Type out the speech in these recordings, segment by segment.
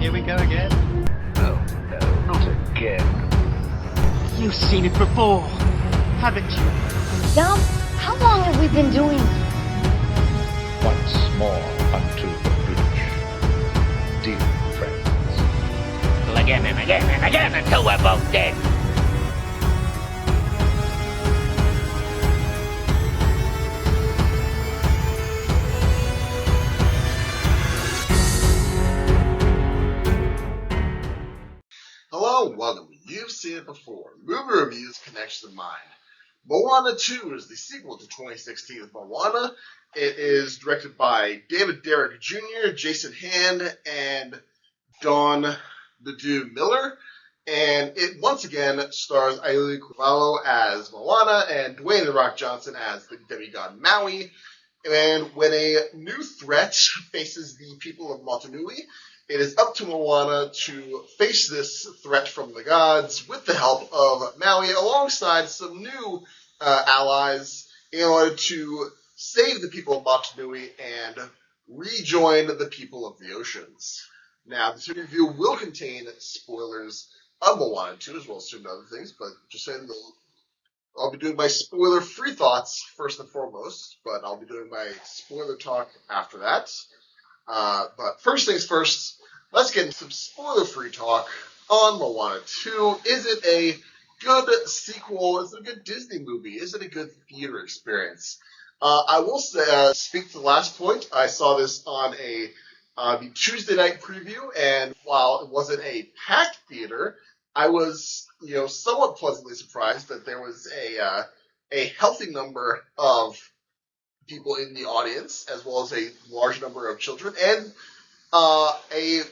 Here we go again. Oh, no, not again. You've seen it before, haven't you? Dom, how long have we been doing this? Once more unto the bridge, dear friends. Again and again and again until we're both dead. Hello, welcome. You've seen it before. Movie Reviews Connection of Mind. Moana 2 is the sequel to 2016's Moana. It is directed by David Derrick Jr., Jason Hand, and Dawn the Dude Miller. And it once again stars Aiuli Kuvalo as Moana and Dwayne The Rock Johnson as the demigod Maui. And when a new threat faces the people of Motunui, it is up to Moana to face this threat from the gods with the help of Maui alongside some new allies in order to save the people of Motunui and rejoin the people of the oceans. Now, this review will contain spoilers of Moana 2 as well as certain other things, but just saying I'll be doing my spoiler-free thoughts first and foremost, but I'll be doing my spoiler talk after that. But first things first, let's get into some spoiler-free talk on Moana 2. Is it a good sequel? Is it a good Disney movie? Is it a good theater experience? I will say, speak to the last point. I saw this on the Tuesday night preview, and while it wasn't a packed theater, I was, somewhat pleasantly surprised that there was a healthy number of people in the audience, as well as a large number of children, and a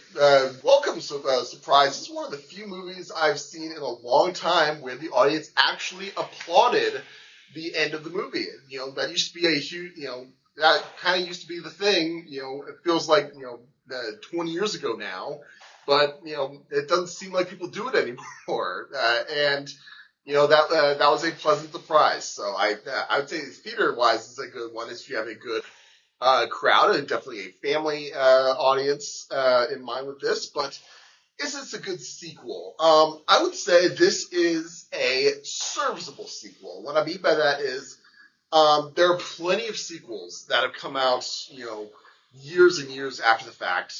welcome surprise. This is one of the few movies I've seen in a long time where the audience actually applauded the end of the movie. That used to be a huge, that kind of used to be the thing. It feels like, 20 years ago now, but, it doesn't seem like people do it anymore. And that was a pleasant surprise. So I would say theater-wise, it's a good one if you have a good crowd and definitely a family audience in mind with this. But is this a good sequel? I would say this is a serviceable sequel. What I mean by that is there are plenty of sequels that have come out, years and years after the fact.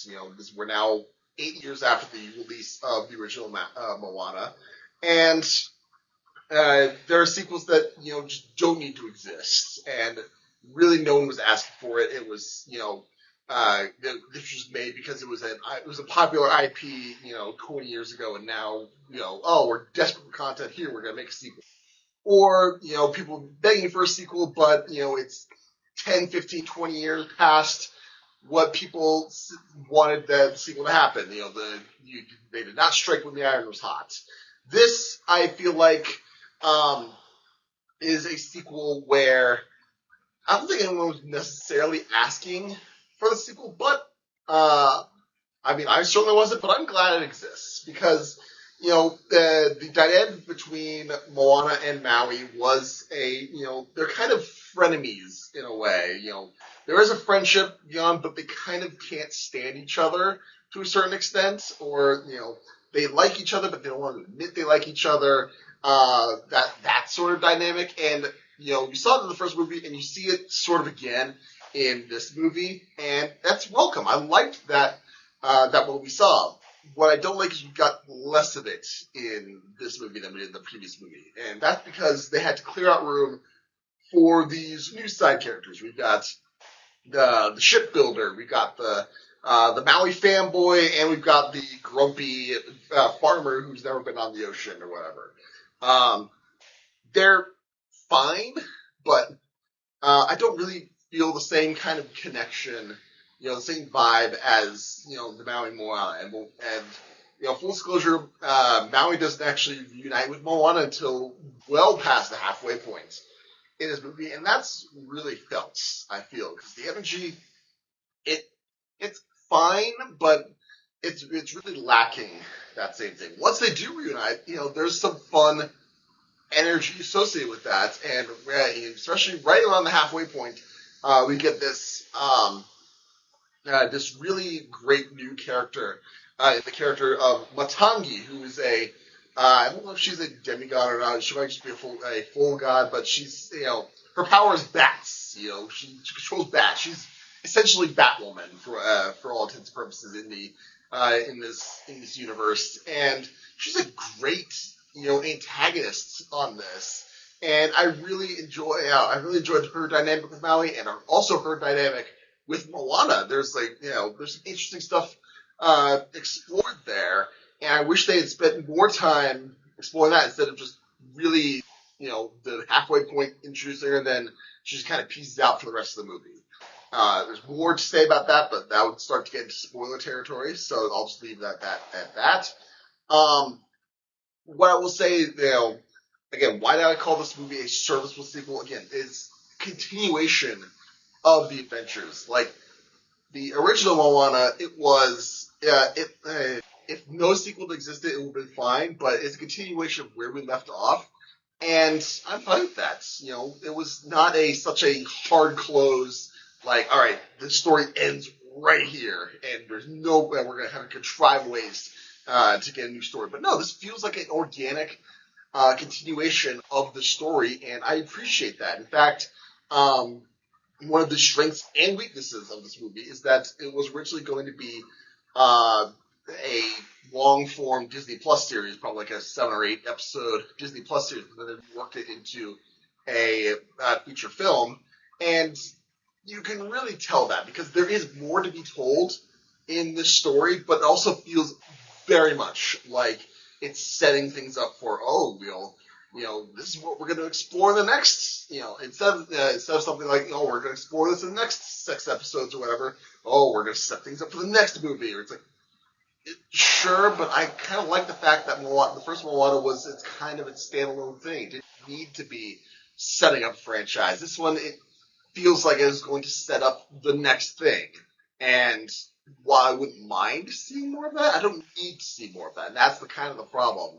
We're now 8 years after the release of the original Moana, and there are sequels that, just don't need to exist, and really no one was asking for it. It was, this was made because it was a popular IP, 20 years ago, and now, we're desperate for content here, we're going to make a sequel. Or, people begging for a sequel, but, it's 10, 15, 20 years past what people wanted the sequel to happen. They did not strike when the iron was hot. This, I feel like, is a sequel where I don't think anyone was necessarily asking for the sequel, but, I certainly wasn't, but I'm glad it exists because, the dynamic between Moana and Maui was they're kind of frenemies in a way. There is a friendship beyond, but they kind of can't stand each other to a certain extent, or, they like each other, but they don't want to admit they like each other. That sort of dynamic, and you saw it in the first movie, and you see it sort of again in this movie, and that's welcome. I liked that what we saw. What I don't like is you got less of it in this movie than we did in the previous movie, and that's because they had to clear out room for these new side characters. We've got the shipbuilder, we got the Maui fanboy, and we've got the grumpy farmer who's never been on the ocean or whatever. They're fine, but I don't really feel the same kind of connection, the same vibe as, the Maui Moana. And full disclosure, Maui doesn't actually reunite with Moana until well past the halfway point in this movie, and that's really felt, I feel, because the energy, it's fine, but it's really lacking that same thing. Once they do reunite, there's some fun energy associated with that, and especially right around the halfway point, we get this this really great new character, in the character of Matangi, who is I don't know if she's a demigod or not. She might just be a full god, but she's, her power is bats. She controls bats. She's essentially Batwoman for all intents and purposes in this universe, and she's a great antagonist on this. And I really enjoyed her dynamic with Maui, and also her dynamic with Moana. There's there's some interesting stuff explored there, and I wish they had spent more time exploring that instead of just really, the halfway point introducing her, and then she just kind of pieces out for the rest of the movie. There's more to say about that, but that would start to get into spoiler territory, so I'll just leave that at that. What I will say, again, why did I call this movie a serviceable sequel? Again, it's continuation of the adventures. Like the original Moana, it was if no sequel existed, it would have been fine. But it's a continuation of where we left off, and I'm fine with that. It was not such a hard close. Like, all right, the story ends right here, and there's no way we're gonna have to contrive ways to get a new story. But no, this feels like an organic continuation of the story, and I appreciate that. In fact, one of the strengths and weaknesses of this movie is that it was originally going to be a long-form Disney Plus series, probably like a 7 or 8 episode Disney Plus series, but then worked it into a feature film. And you can really tell that because there is more to be told in this story, but it also feels very much like it's setting things up for, this is what we're going to explore in the next, instead of something like, we're going to explore this in the next 6 episodes or whatever, we're going to set things up for the next movie. Or it's like, sure, but I kind of like the fact that the first Moana it's kind of its standalone thing. It didn't need to be setting up a franchise. This one, it feels like it is going to set up the next thing. And while I wouldn't mind seeing more of that, I don't need to see more of that. And that's the kind of the problem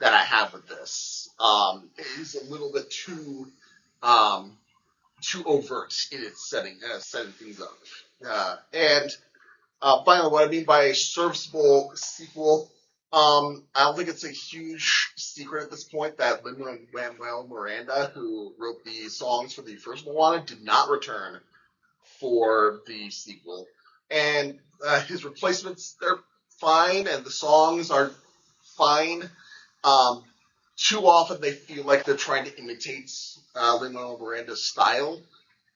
that I have with this. It is a little bit too overt in its setting things up. And finally, what I mean by a serviceable sequel, I don't think it's a huge secret at this point that Lin-Manuel Miranda, who wrote the songs for the first Moana, did not return for the sequel. And his replacements, they're fine, and the songs are fine. Too often they feel like they're trying to imitate Lin-Manuel Miranda's style.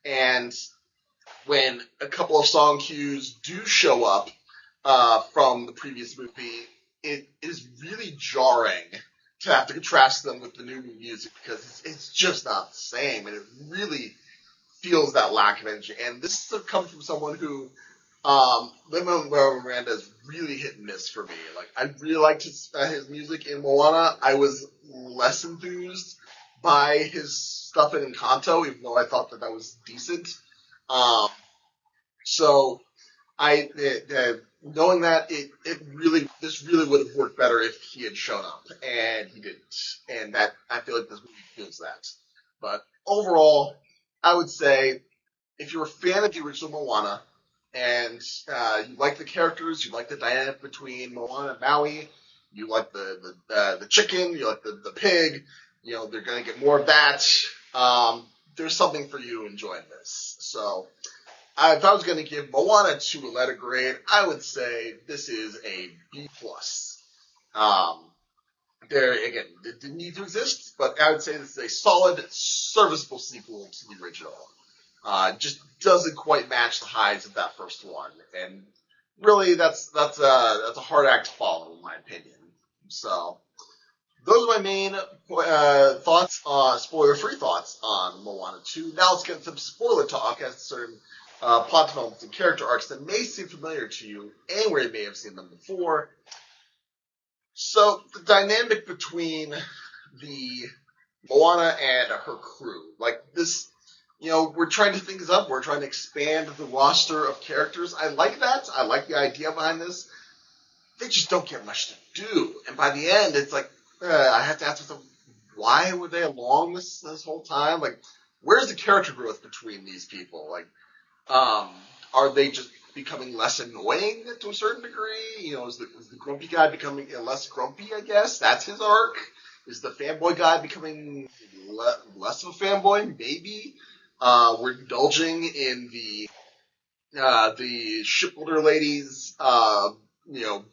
And when a couple of song cues do show up from the previous movie, it is really jarring to have to contrast them with the new music because it's just not the same, and it really feels that lack of energy. And this comes from someone who Lin-Manuel Miranda is really hit and miss for me. Like, I really liked his music in Moana. I was less enthused by his stuff in Encanto, even though I thought that was decent. So knowing that this really would have worked better if he had shown up, and he didn't. And that, I feel like this movie feels that. But overall, I would say if you're a fan of the original Moana, and you like the characters, you like the dynamic between Moana and Maui, you like the chicken, you like the pig, they're going to get more of that. There's something for you enjoying this. So, if I was going to give Moana 2 a letter grade, I would say this is a B+. It didn't need to exist, but I would say this is a solid, serviceable sequel to the original. Just doesn't quite match the highs of that first one, and really that's a hard act to follow, in my opinion. So those are my main thoughts, spoiler-free thoughts on Moana 2. Now let's get into some spoiler talk as certain plot developments and character arcs that may seem familiar to you, and where you may have seen them before. So the dynamic between the Moana and her crew, like this. We're trying to think this up. We're trying to expand the roster of characters. I like that. I like the idea behind this. They just don't get much to do. And by the end, it's like, I have to ask myself, why were they along this whole time? Like, where's the character growth between these people? Like, are they just becoming less annoying to a certain degree? You know, is the grumpy guy becoming less grumpy, I guess? That's his arc. Is the fanboy guy becoming less of a fanboy? Maybe. We're indulging in the shipbuilder ladies,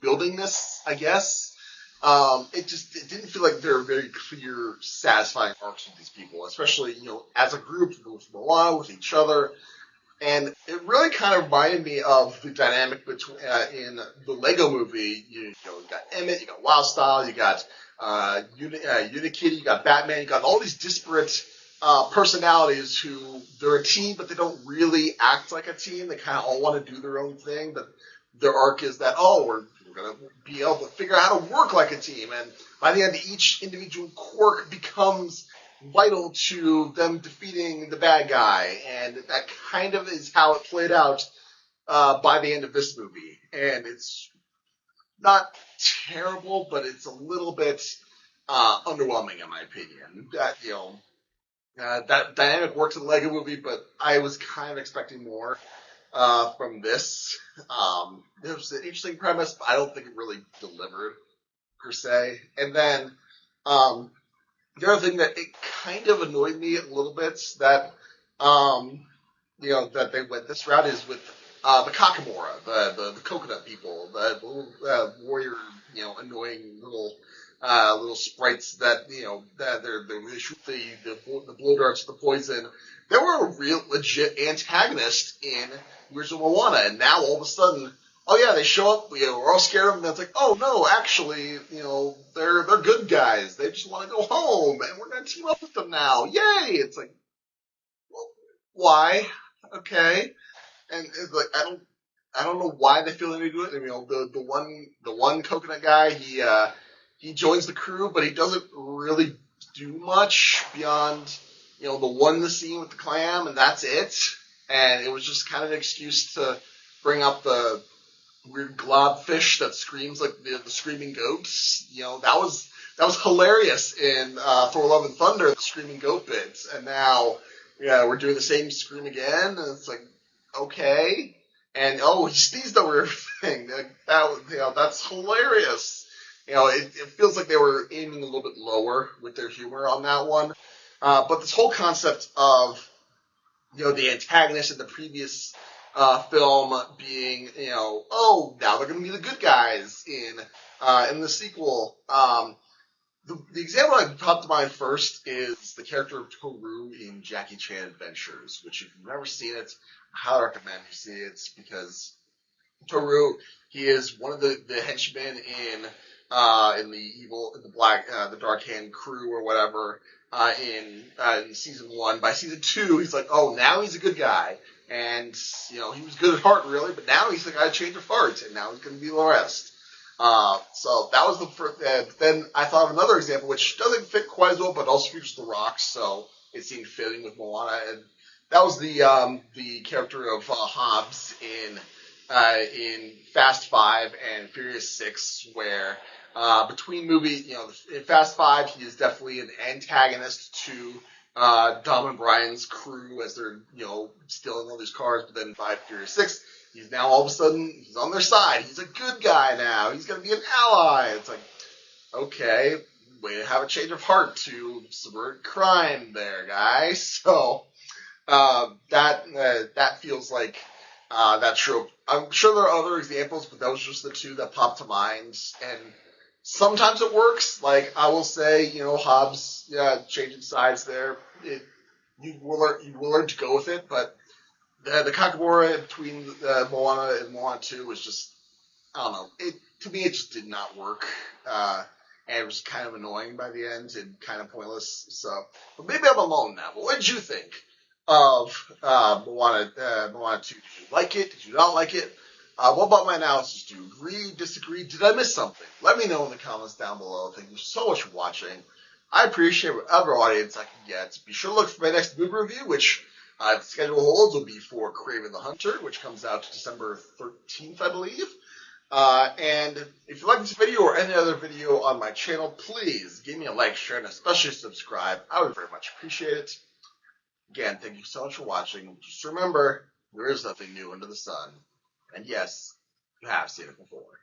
building this, I guess. It didn't feel like there were very clear, satisfying arcs with these people, especially, as a group, with Moana, with each other. And it really kind of reminded me of the dynamic between, in the Lego movie. You got Emmett, you got Wild Style, you got, Unikitty, you got Batman, you got all these disparate, personalities who, they're a team, but they don't really act like a team. They kind of all want to do their own thing, but their arc is that, we're going to be able to figure out how to work like a team. And by the end, each individual quirk becomes vital to them defeating the bad guy. And that kind of is how it played out by the end of this movie. And it's not terrible, but it's a little bit underwhelming in my opinion. That dynamic works in the Lego movie, but I was kind of expecting more from this. It was an interesting premise, but I don't think it really delivered, per se. And then, the other thing that it kind of annoyed me a little bit that, that they went this route is with, the Kakamora, the coconut people, the little, warrior, annoying little sprites that, that they shoot the blow darts, the poison. They were a real legit antagonist in Where's Moana, and now all of a sudden, they show up, we're all scared of them, and it's like, oh no, actually, they're good guys. They just want to go home, and we're going to team up with them now. Yay! It's like, well, why? Okay. And it's like, I don't know why they feel they need to do it. The one coconut guy, he joins the crew, but he doesn't really do much beyond, the one scene with the clam, and that's it. And it was just kind of an excuse to bring up the weird glob fish that screams like the screaming goats. That was hilarious in Thor: Love and Thunder, the screaming goat bits. And now, we're doing the same scream again, and it's like, okay. And he sneezed over everything. That's hilarious. It feels like they were aiming a little bit lower with their humor on that one. But this whole concept of, the antagonist in the previous film being, now they're going to be the good guys in the sequel. The example that popped to mind first is the character of Toru in Jackie Chan Adventures, which if you've never seen it, I highly recommend you see it, because Toru, he is one of the henchmen in the Dark Hand crew or whatever, in season 1. By season 2, he's like, now he's a good guy. And, he was good at heart, really, but now he's the guy change of heart, and now he's going to be the rest. So that was the first, then I thought of another example, which doesn't fit quite as well, but also features The Rock, so it seemed fitting with Moana, and that was the character of, Hobbs in Fast 5 and Furious 6, where, between movies, in Fast 5, he is definitely an antagonist to, Dom and Brian's crew as they're, stealing all these cars, but then by Furious 6, he's now all of a sudden, he's on their side. He's a good guy now. He's going to be an ally. It's like, okay, way to have a change of heart to subvert crime there, guys. So, that feels like, that trope. I'm sure there are other examples, but those are just the two that pop to mind. And sometimes it works. Like, I will say, Hobbs, changing sides there. You will learn to go with it, but the Kakamora between Moana and Moana 2 was just, I don't know. To me, it just did not work. And it was kind of annoying by the end and kind of pointless. So, but maybe I'm alone now. But what did you think of Moana 2? Did you like it? Did you not like it? What about my analysis? Do you agree, disagree? Did I miss something? Let me know in the comments down below. Thank you so much for watching. I appreciate whatever audience I can get. Be sure to look for my next movie review, which the schedule holds will be for Kraven the Hunter, which comes out December 13th, I believe. And if you like this video or any other video on my channel, please give me a like, share, and especially subscribe. I would very much appreciate it. Again, thank you so much for watching. Just remember, there is nothing new under the sun. And yes, you have seen it before.